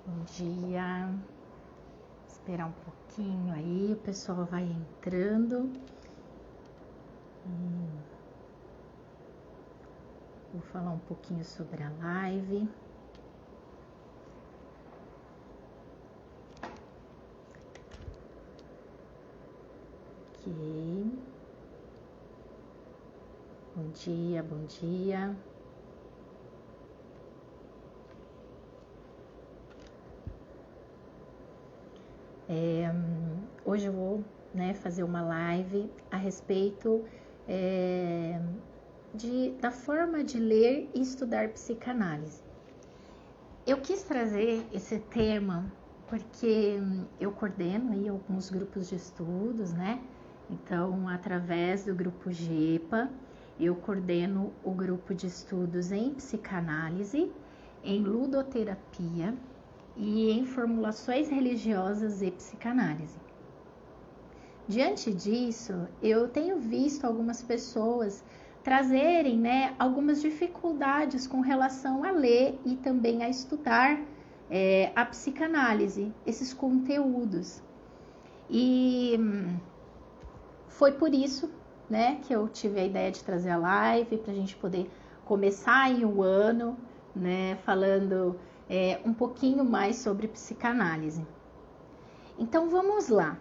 Bom dia. Esperar um pouquinho aí, o pessoal vai entrando. Vou falar um pouquinho sobre a live. Ok. Bom dia, bom dia. Hoje eu vou fazer uma live a respeito da forma de ler e estudar psicanálise. Eu quis trazer esse tema porque eu coordeno aí alguns grupos de estudos, né? Então, através do grupo GEPA, eu coordeno o grupo de estudos em psicanálise, em ludoterapia e em formulações religiosas e psicanálise. Diante disso, eu tenho visto algumas pessoas trazerem algumas dificuldades com relação a ler e também a estudar a psicanálise, esses conteúdos. E foi por isso que eu tive a ideia de trazer a live, para a gente poder começar aí o ano falando um pouquinho mais sobre psicanálise. Então vamos lá.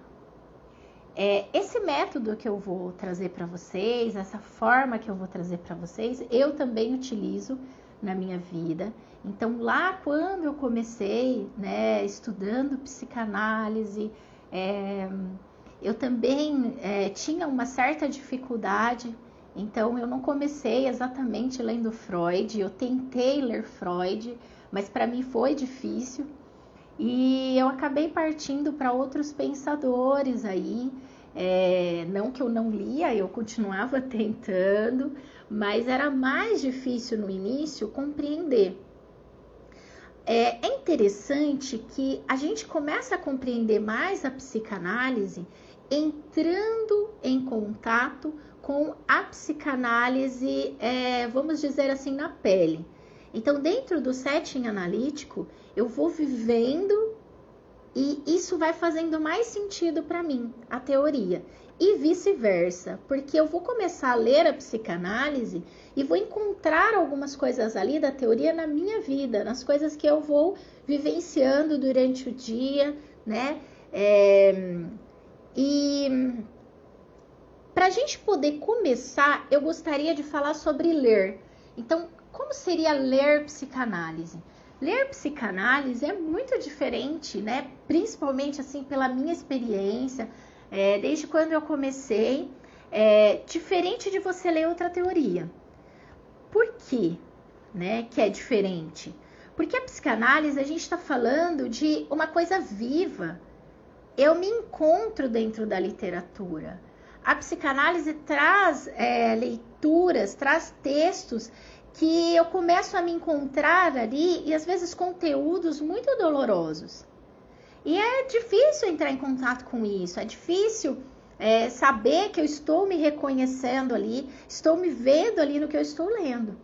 Esse método que eu vou trazer para vocês, essa forma que eu vou trazer para vocês, eu também utilizo na minha vida. Então lá quando eu comecei estudando psicanálise, eu também tinha uma certa dificuldade. Então eu não comecei exatamente lendo Freud, eu tentei ler Freud, mas para mim foi difícil. E eu acabei partindo para outros pensadores aí, não que eu não lia, eu continuava tentando, mas era mais difícil no início compreender. É interessante que a gente começa a compreender mais a psicanálise entrando em contato com a psicanálise, vamos dizer assim, na pele. Então, dentro do setting analítico, eu vou vivendo e isso vai fazendo mais sentido para mim, a teoria. E vice-versa, porque eu vou começar a ler a psicanálise e vou encontrar algumas coisas ali da teoria na minha vida, nas coisas que eu vou vivenciando durante o dia, E para a gente poder começar, eu gostaria de falar sobre ler. Então, como seria ler psicanálise? Ler psicanálise é muito diferente, Principalmente assim pela minha experiência, desde quando eu comecei, diferente de você ler outra teoria. Por quê, que é diferente? Porque a psicanálise a gente está falando de uma coisa viva. Eu me encontro dentro da literatura. A psicanálise traz leituras, traz textos que eu começo a me encontrar ali e às vezes conteúdos muito dolorosos. E é difícil entrar em contato com isso, é difícil saber que eu estou me reconhecendo ali, estou me vendo ali no que eu estou lendo.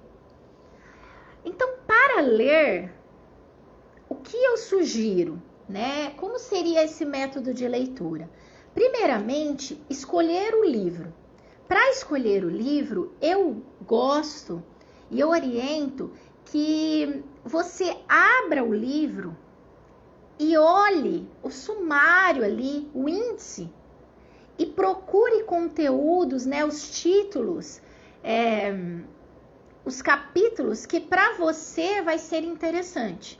Então, para ler, o que eu sugiro, Como seria esse método de leitura? Primeiramente, escolher o livro. Para escolher o livro, eu gosto e eu oriento que você abra o livro e olhe o sumário ali, o índice, e procure conteúdos, os títulos, os capítulos que para você vai ser interessante.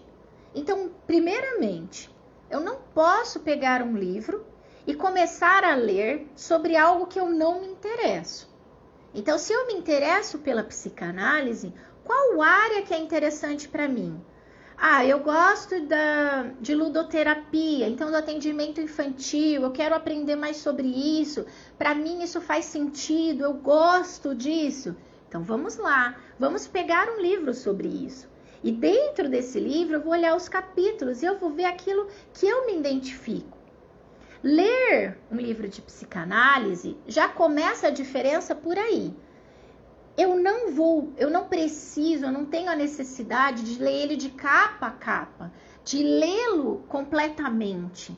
Então, primeiramente, eu não posso pegar um livro e começar a ler sobre algo que eu não me interesso. Então, se eu me interesso pela psicanálise, qual área que é interessante para mim? Eu gosto de ludoterapia, então do atendimento infantil, eu quero aprender mais sobre isso, para mim isso faz sentido, eu gosto disso. Então vamos lá, vamos pegar um livro sobre isso. E dentro desse livro eu vou olhar os capítulos e eu vou ver aquilo que eu me identifico. Ler um livro de psicanálise já começa a diferença por aí. Eu não preciso, eu não tenho a necessidade de ler ele de capa a capa. de lê-lo completamente.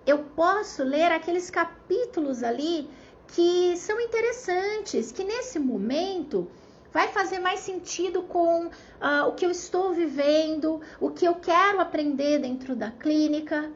Eu posso ler aqueles capítulos ali que são interessantes, que nesse momento vai fazer mais sentido com o que eu estou vivendo, o que eu quero aprender dentro da clínica.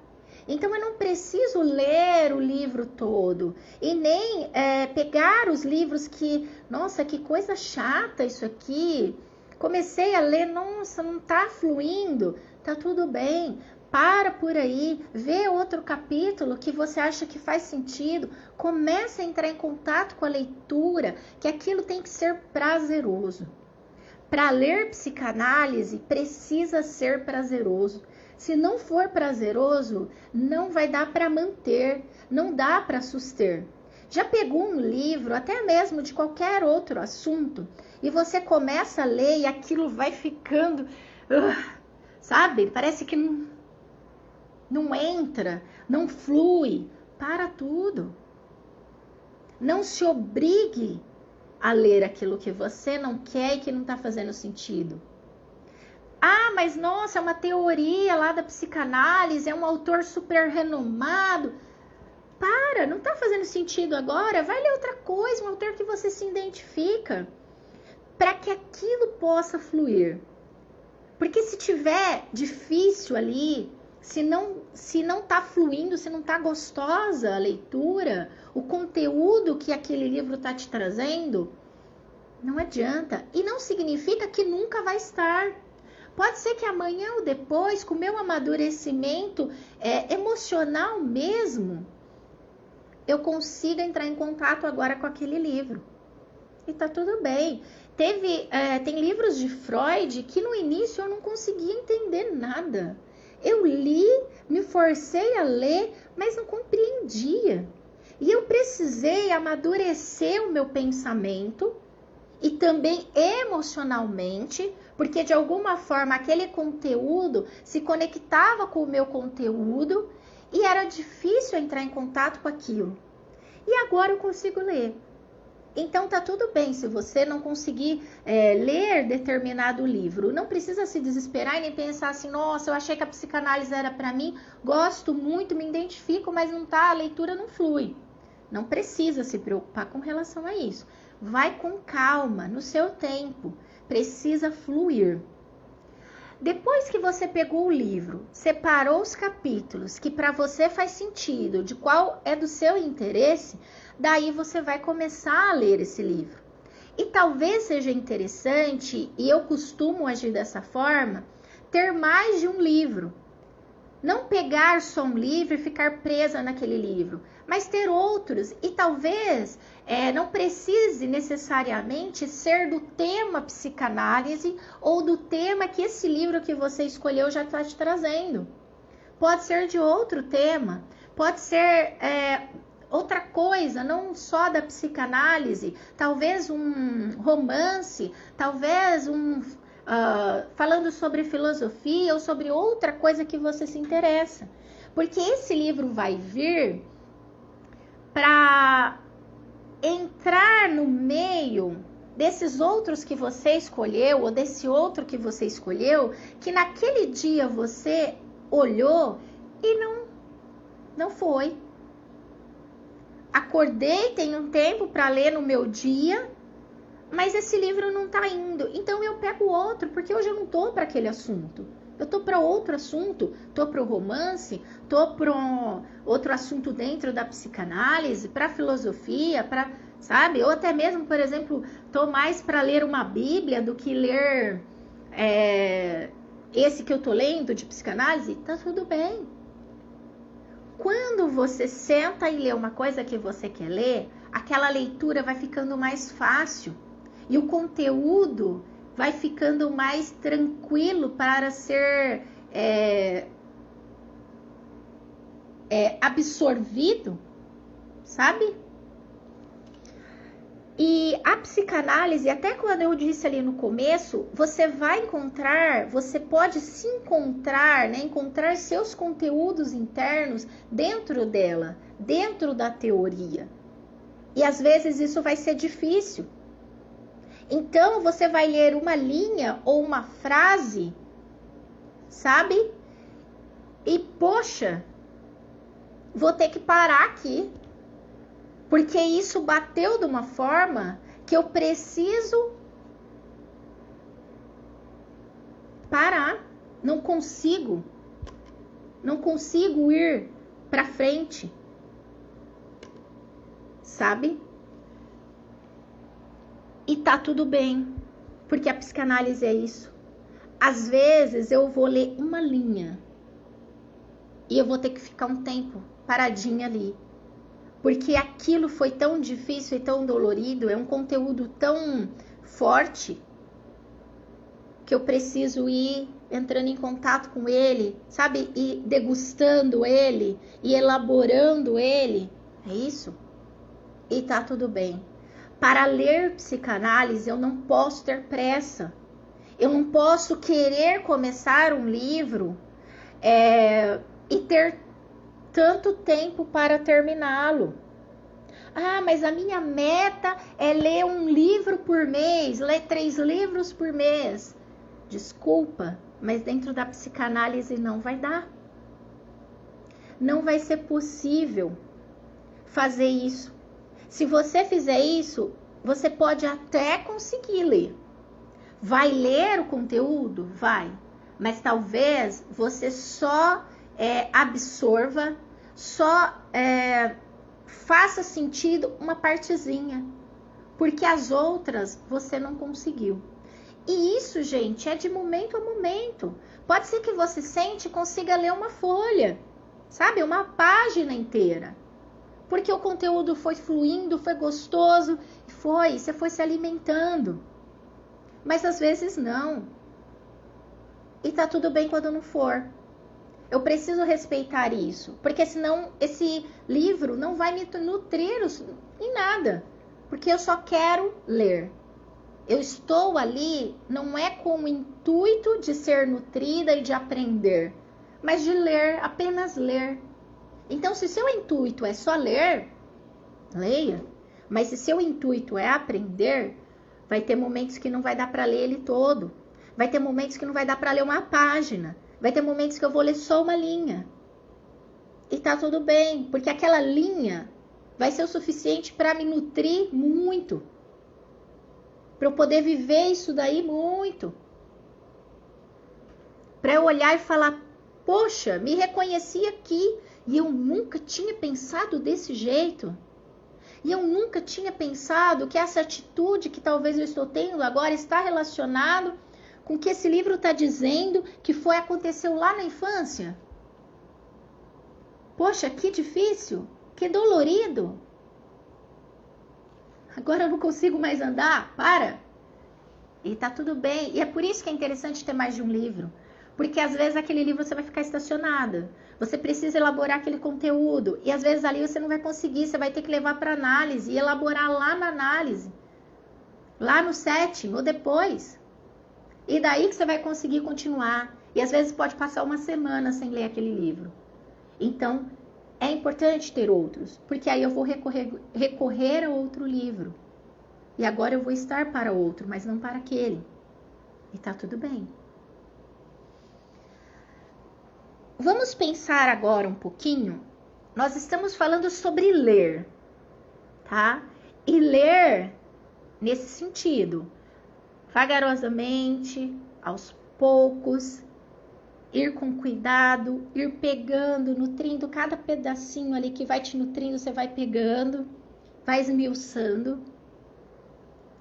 Então, eu não preciso ler o livro todo e nem pegar os livros que, nossa, que coisa chata isso aqui. Comecei a ler, nossa, não tá fluindo, tá tudo bem. Para por aí, vê outro capítulo que você acha que faz sentido, comece a entrar em contato com a leitura, que aquilo tem que ser prazeroso. Para ler psicanálise, precisa ser prazeroso. Se não for prazeroso, não vai dar para manter, não dá para suster. Já pegou um livro, até mesmo de qualquer outro assunto, e você começa a ler e aquilo vai ficando, sabe? Parece que não entra, não flui. Para tudo. Não se obrigue a ler aquilo que você não quer e que não está fazendo sentido. Ah, mas nossa, é uma teoria lá da psicanálise, é um autor super renomado. Para, não está fazendo sentido agora, vai ler outra coisa, um autor que você se identifica, para que aquilo possa fluir. Porque se tiver difícil ali, se não está fluindo, se não está gostosa a leitura, o conteúdo que aquele livro está te trazendo, não adianta. E não significa que nunca vai estar. Pode ser que amanhã ou depois, com o meu amadurecimento emocional mesmo, eu consiga entrar em contato agora com aquele livro. E tá tudo bem. Tem livros de Freud que no início eu não conseguia entender nada. Eu li, me forcei a ler, mas não compreendia. E eu precisei amadurecer o meu pensamento e também emocionalmente, porque de alguma forma aquele conteúdo se conectava com o meu conteúdo e era difícil entrar em contato com aquilo. E agora eu consigo ler. Então tá tudo bem se você não conseguir ler determinado livro. Não precisa se desesperar e nem pensar assim, nossa, eu achei que a psicanálise era para mim, gosto muito, me identifico, mas não tá, a leitura não flui. Não precisa se preocupar com relação a isso. Vai com calma, no seu tempo. Precisa fluir. Depois que você pegou o livro, separou os capítulos que para você faz sentido, de qual é do seu interesse, daí você vai começar a ler esse livro. E talvez seja interessante, e eu costumo agir dessa forma, ter mais de um livro. Não pegar só um livro e ficar presa naquele livro, mas ter outros. E talvez não precise necessariamente ser do tema psicanálise ou do tema que esse livro que você escolheu já está te trazendo. Pode ser de outro tema, pode ser outra coisa, não só da psicanálise, talvez um romance, talvez falando sobre filosofia ou sobre outra coisa que você se interessa. Porque esse livro vai vir para entrar no meio desses outros que você escolheu ou desse outro que você escolheu, que naquele dia você olhou e não foi. Acordei, tenho um tempo para ler no meu dia, mas esse livro não tá indo. Então eu pego outro, porque hoje eu não tô para aquele assunto. Eu tô para outro assunto, tô para o romance, tô para outro assunto dentro da psicanálise, para filosofia, para, sabe? Ou até mesmo, por exemplo, tô mais para ler uma Bíblia do que ler esse que eu tô lendo de psicanálise. Tá tudo bem. Quando você senta e lê uma coisa que você quer ler, aquela leitura vai ficando mais fácil e o conteúdo vai ficando mais tranquilo para ser absorvido, sabe? E a psicanálise, até quando eu disse ali no começo, você pode se encontrar, né? Encontrar seus conteúdos internos dentro dela, dentro da teoria. E às vezes isso vai ser difícil. Então você vai ler uma linha ou uma frase, sabe? E, poxa, vou ter que parar aqui. Porque isso bateu de uma forma que eu preciso parar. Não consigo ir para frente. Sabe? E tá tudo bem, porque a psicanálise é isso. Às vezes eu vou ler uma linha e eu vou ter que ficar um tempo paradinha ali. Porque aquilo foi tão difícil e tão dolorido, é um conteúdo tão forte, que eu preciso ir entrando em contato com ele, sabe? E degustando ele, e elaborando ele. É isso? E tá tudo bem. Para ler psicanálise, eu não posso ter pressa. Eu não posso querer começar um livro e ter tanto tempo para terminá-lo. Ah, mas a minha meta é ler um livro por mês, ler 3 livros por mês. Desculpa, mas dentro da psicanálise não vai dar. Não vai ser possível fazer isso. Se você fizer isso, você pode até conseguir ler. Vai ler o conteúdo? Vai. Mas talvez você só absorva, só faça sentido uma partezinha. Porque as outras você não conseguiu. E isso, gente, é de momento a momento. Pode ser que você sente e consiga ler uma folha, sabe? Uma página inteira. Porque o conteúdo foi fluindo, foi gostoso, você foi se alimentando. Mas às vezes não. E tá tudo bem quando não for. Eu preciso respeitar isso, porque senão esse livro não vai me nutrir em nada. Porque eu só quero ler. Eu estou ali, não é com o intuito de ser nutrida e de aprender, mas de ler, apenas ler. Então, se seu intuito é só ler, leia. Mas se seu intuito é aprender, vai ter momentos que não vai dar para ler ele todo. Vai ter momentos que não vai dar para ler uma página. Vai ter momentos que eu vou ler só uma linha. E tá tudo bem, porque aquela linha vai ser o suficiente para me nutrir muito. Para eu poder viver isso daí muito. Para eu olhar e falar, poxa, me reconheci aqui. E eu nunca tinha pensado desse jeito. E eu nunca tinha pensado que essa atitude que talvez eu estou tendo agora está relacionado com o que esse livro está dizendo que aconteceu lá na infância. Poxa, que difícil, que dolorido. Agora eu não consigo mais andar, para. E tá tudo bem. E é por isso que é interessante ter mais de um livro. Porque às vezes aquele livro você vai ficar estacionado. Você precisa elaborar aquele conteúdo. E às vezes ali você não vai conseguir. Você vai ter que levar para análise e elaborar lá na análise. Lá no setting ou depois. E daí que você vai conseguir continuar. E às vezes pode passar uma semana sem ler aquele livro. Então, é importante ter outros. Porque aí eu vou recorrer a outro livro. E agora eu vou estar para outro, mas não para aquele. E tá tudo bem. Vamos pensar agora um pouquinho. Nós estamos falando sobre ler, tá? E ler nesse sentido, vagarosamente, aos poucos, ir com cuidado, ir pegando, nutrindo cada pedacinho ali que vai te nutrindo, você vai pegando, vai esmiuçando,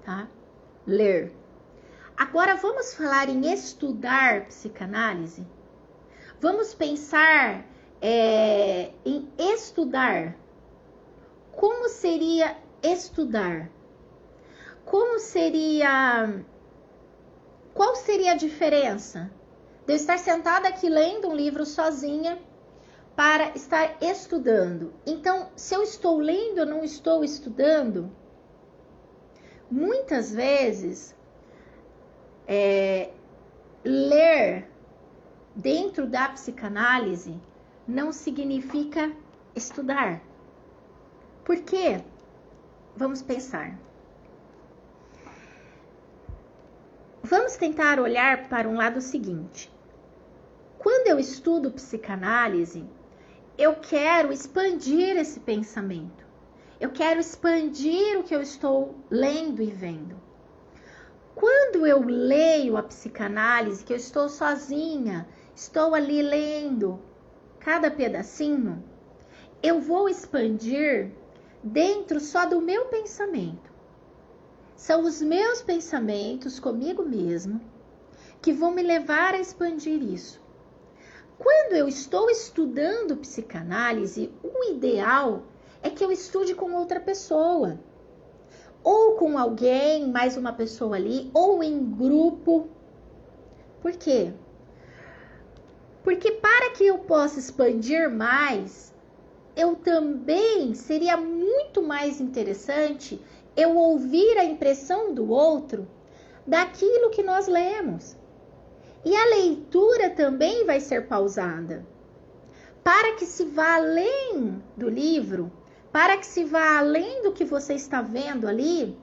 tá? Ler. Agora vamos falar em estudar psicanálise? Vamos pensar em estudar. Como seria estudar? Qual seria a diferença de eu estar sentada aqui lendo um livro sozinha para estar estudando? Então, se eu estou lendo ou não estou estudando, muitas vezes ler dentro da psicanálise não significa estudar. Por quê? Vamos pensar. Vamos tentar olhar para um lado seguinte. quando eu estudo psicanálise, eu quero expandir esse pensamento. Eu quero expandir o que eu estou lendo e vendo. Quando eu leio a psicanálise, que eu estou sozinha, estou ali lendo cada pedacinho, eu vou expandir dentro só do meu pensamento. São os meus pensamentos comigo mesmo que vão me levar a expandir isso. Quando eu estou estudando psicanálise, o ideal é que eu estude com outra pessoa. Ou com alguém, mais uma pessoa ali, ou em grupo. Por quê? Porque para que eu possa expandir mais, eu também seria muito mais interessante eu ouvir a impressão do outro daquilo que nós lemos. E a leitura também vai ser pausada. Para que se vá além do livro, para que se vá além do que você está vendo ali,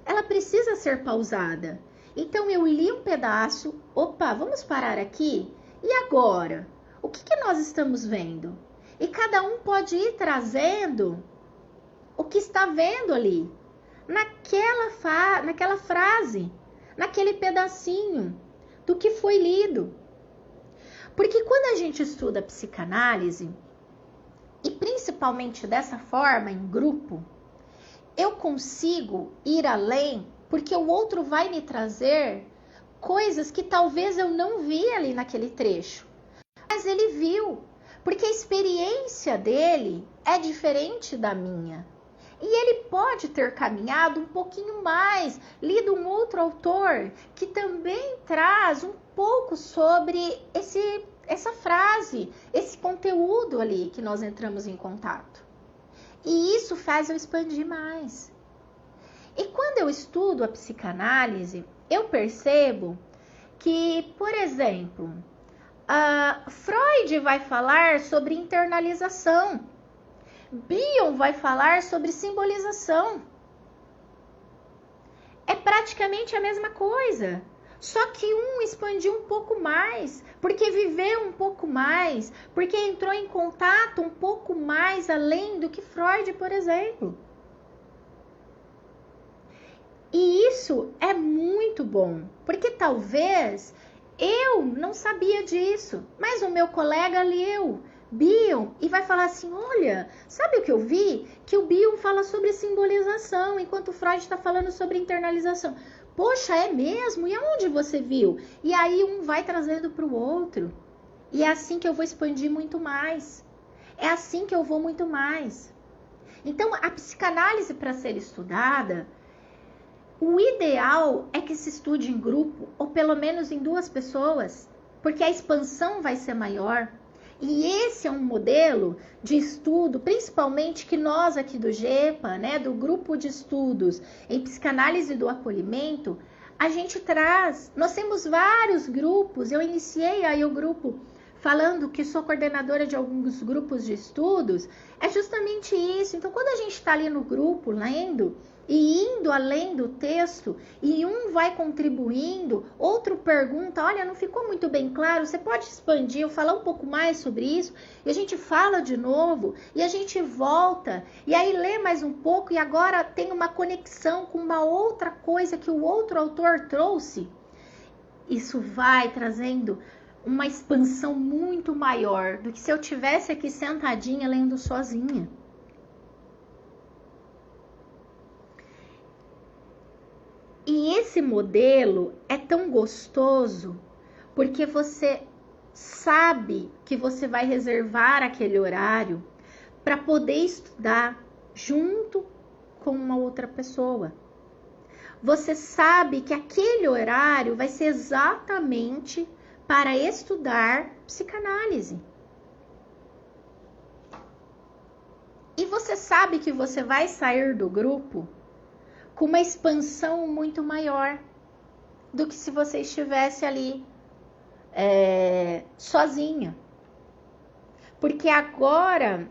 ela precisa ser pausada. Então eu li um pedaço, opa, vamos parar aqui? E agora? O que nós estamos vendo? E cada um pode ir trazendo o que está vendo ali, naquela frase, naquele pedacinho do que foi lido. Porque quando a gente estuda psicanálise, e principalmente dessa forma, em grupo, eu consigo ir além, porque o outro vai me trazer coisas que talvez eu não vi ali naquele trecho. Mas ele viu, porque a experiência dele é diferente da minha. E ele pode ter caminhado um pouquinho mais, lido um outro autor que também traz um pouco sobre essa frase, esse conteúdo ali que nós entramos em contato. E isso faz eu expandir mais. E quando eu estudo a psicanálise, eu percebo que, por exemplo, Freud vai falar sobre internalização, Bion vai falar sobre simbolização. É praticamente a mesma coisa. Só que um expandiu um pouco mais, porque viveu um pouco mais, porque entrou em contato um pouco mais além do que Freud, por exemplo. E isso é muito bom, porque talvez eu não sabia disso, mas o meu colega leu Bion e vai falar assim, olha, sabe o que eu vi? Que o Bion fala sobre simbolização, enquanto Freud está falando sobre internalização. Poxa, é mesmo? E aonde você viu? E aí um vai trazendo para o outro. E é assim que eu vou expandir muito mais. É assim que eu vou muito mais. Então, a psicanálise, para ser estudada, o ideal é que se estude em grupo, ou pelo menos em 2 pessoas, porque a expansão vai ser maior. E esse é um modelo de estudo, principalmente que nós aqui do GEPA, né, do grupo de estudos em psicanálise do acolhimento, a gente traz. Nós temos vários grupos, eu iniciei aí o grupo falando que sou coordenadora de alguns grupos de estudos, é justamente isso. Então, quando a gente está ali no grupo lendo e indo além do texto, e um vai contribuindo, outro pergunta, olha, não ficou muito bem claro, você pode expandir, eu falar um pouco mais sobre isso, e a gente fala de novo, e a gente volta, e aí lê mais um pouco, e agora tem uma conexão com uma outra coisa que o outro autor trouxe. Isso vai trazendo uma expansão muito maior do que se eu tivesse aqui sentadinha lendo sozinha. E esse modelo é tão gostoso porque você sabe que você vai reservar aquele horário para poder estudar junto com uma outra pessoa. Você sabe que aquele horário vai ser exatamente para estudar psicanálise. E você sabe que você vai sair do grupo com uma expansão muito maior do que se você estivesse ali sozinha. Porque agora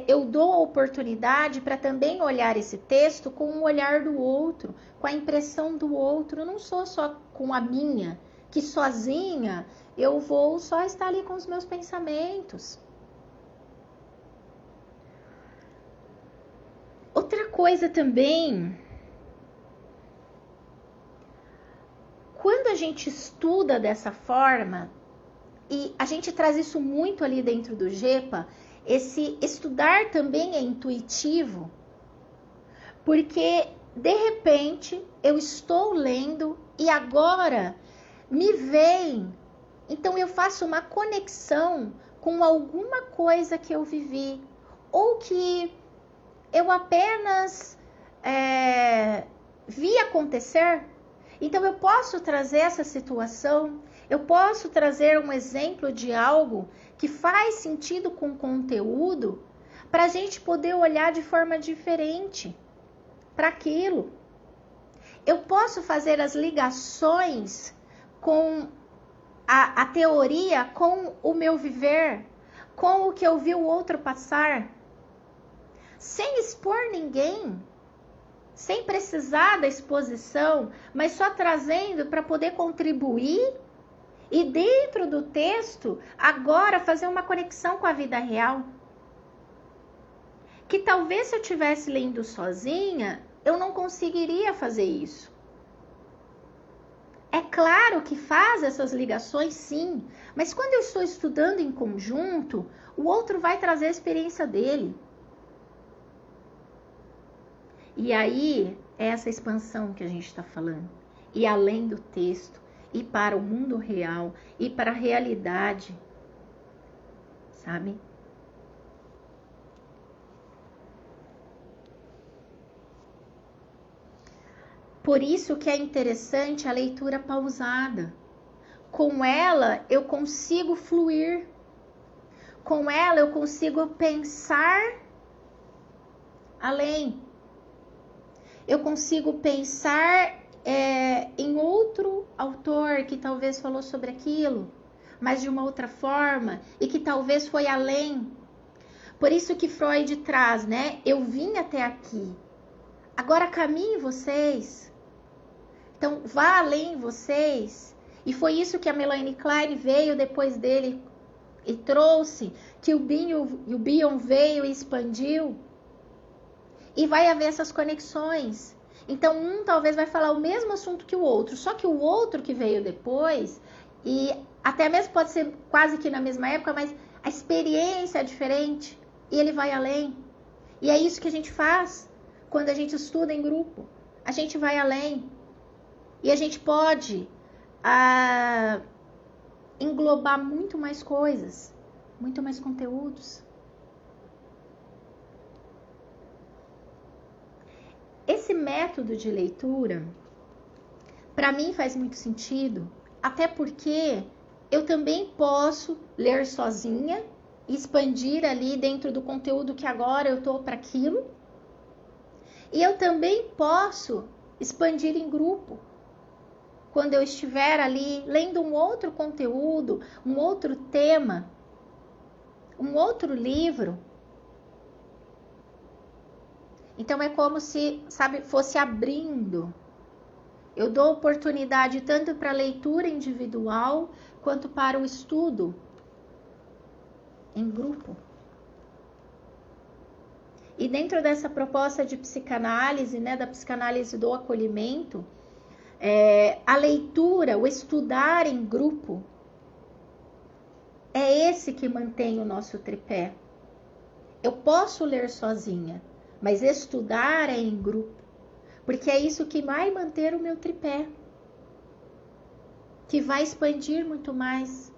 eu dou a oportunidade para também olhar esse texto com o olhar do outro, com a impressão do outro. Eu não sou só com a minha, que sozinha eu vou só estar ali com os meus pensamentos. Outra coisa também, quando a gente estuda dessa forma, e a gente traz isso muito ali dentro do GEPA, esse estudar também é intuitivo, porque de repente eu estou lendo e agora me vem, então eu faço uma conexão com alguma coisa que eu vivi, ou que eu apenas vi acontecer. Então eu posso trazer essa situação, eu posso trazer um exemplo de algo que faz sentido com o conteúdo, para a gente poder olhar de forma diferente para aquilo. Eu posso fazer as ligações com a teoria, com o meu viver, com o que eu vi o outro passar, sem expor ninguém, sem precisar da exposição, mas só trazendo para poder contribuir e dentro do texto, agora fazer uma conexão com a vida real. Que talvez se eu estivesse lendo sozinha, eu não conseguiria fazer isso. É claro que faz essas ligações, sim, mas quando eu estou estudando em conjunto, o outro vai trazer a experiência dele. E aí, é essa expansão que a gente está falando. E além do texto, e para o mundo real, e para a realidade, sabe? Por isso que é interessante a leitura pausada. Com ela, eu consigo fluir. Com ela, eu consigo pensar além. Eu consigo pensar em outro autor que talvez falou sobre aquilo, mas de uma outra forma, e que talvez foi além. Por isso que Freud traz, né? Eu vim até aqui, agora caminhem vocês. Então, vá além vocês. E foi isso que a Melanie Klein veio depois dele e trouxe, que o Bion veio e expandiu. E vai haver essas conexões. Então, um talvez vai falar o mesmo assunto que o outro, só que o outro que veio depois, e até mesmo pode ser quase que na mesma época, mas a experiência é diferente, e ele vai além. E é isso que a gente faz quando a gente estuda em grupo. A gente vai além. E a gente pode englobar muito mais coisas, muito mais conteúdos. Esse método de leitura, para mim faz muito sentido, até porque eu também posso ler sozinha, expandir ali dentro do conteúdo que agora eu estou para aquilo, e eu também posso expandir em grupo, quando eu estiver ali lendo um outro conteúdo, um outro tema, um outro livro. Então é como se, sabe, fosse abrindo. Eu dou oportunidade tanto para a leitura individual quanto para o estudo em grupo. E dentro dessa proposta de psicanálise, né, da psicanálise do acolhimento, a leitura, o estudar em grupo, é esse que mantém o nosso tripé. Eu posso ler sozinha, mas estudar é em grupo, porque é isso que vai manter o meu tripé, que vai expandir muito mais.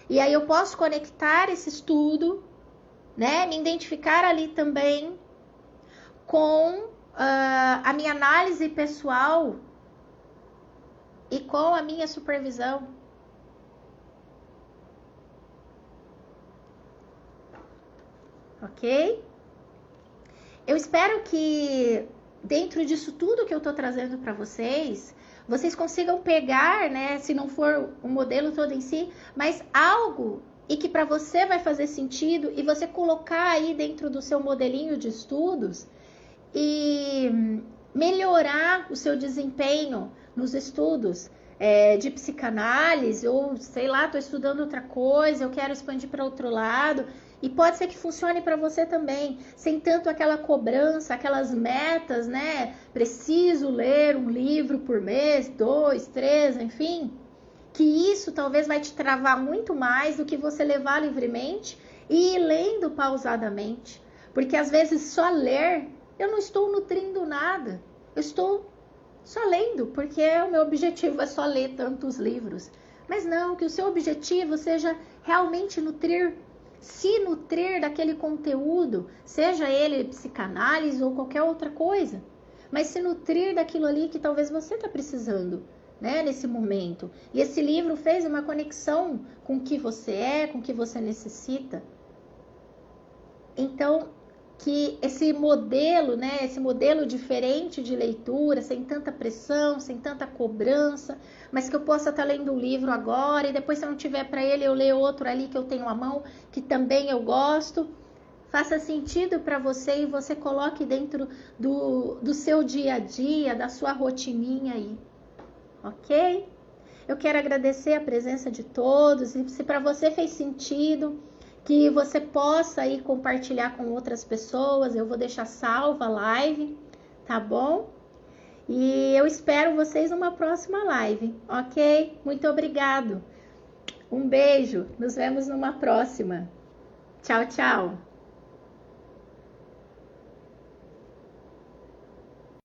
E aí eu posso conectar esse estudo, né, me identificar ali também com a minha análise pessoal e com a minha supervisão. Ok? Eu espero que dentro disso tudo que eu tô trazendo para vocês consigam pegar, né, se não for o modelo todo em si, mas algo e que para você vai fazer sentido e você colocar aí dentro do seu modelinho de estudos e melhorar o seu desempenho nos estudos, de psicanálise, ou sei lá, estou estudando outra coisa, eu quero expandir para outro lado, e pode ser que funcione para você também, sem tanto aquela cobrança, aquelas metas, né? Preciso ler um livro por mês, 2, 3, enfim, que isso talvez vai te travar muito mais do que você levar livremente e ir lendo pausadamente, porque às vezes só ler, eu não estou nutrindo nada, eu estou só lendo, porque o meu objetivo é só ler tantos livros. Mas não, que o seu objetivo seja realmente se nutrir daquele conteúdo, seja ele psicanálise ou qualquer outra coisa. Mas se nutrir daquilo ali que talvez você está precisando, né, nesse momento. E esse livro fez uma conexão com o que você é, com o que você necessita. Então, que esse modelo, né, esse modelo diferente de leitura, sem tanta pressão, sem tanta cobrança, mas que eu possa estar lendo um livro agora e depois, se eu não tiver para ele, eu leio outro ali que eu tenho à mão, que também eu gosto, faça sentido para você e você coloque dentro do seu dia a dia, da sua rotininha aí, ok? Eu quero agradecer a presença de todos e se para você fez sentido, que você possa aí compartilhar com outras pessoas. Eu vou deixar salva a live, tá bom? E eu espero vocês numa próxima live, ok? Muito obrigado. Um beijo. Nos vemos numa próxima. Tchau, tchau.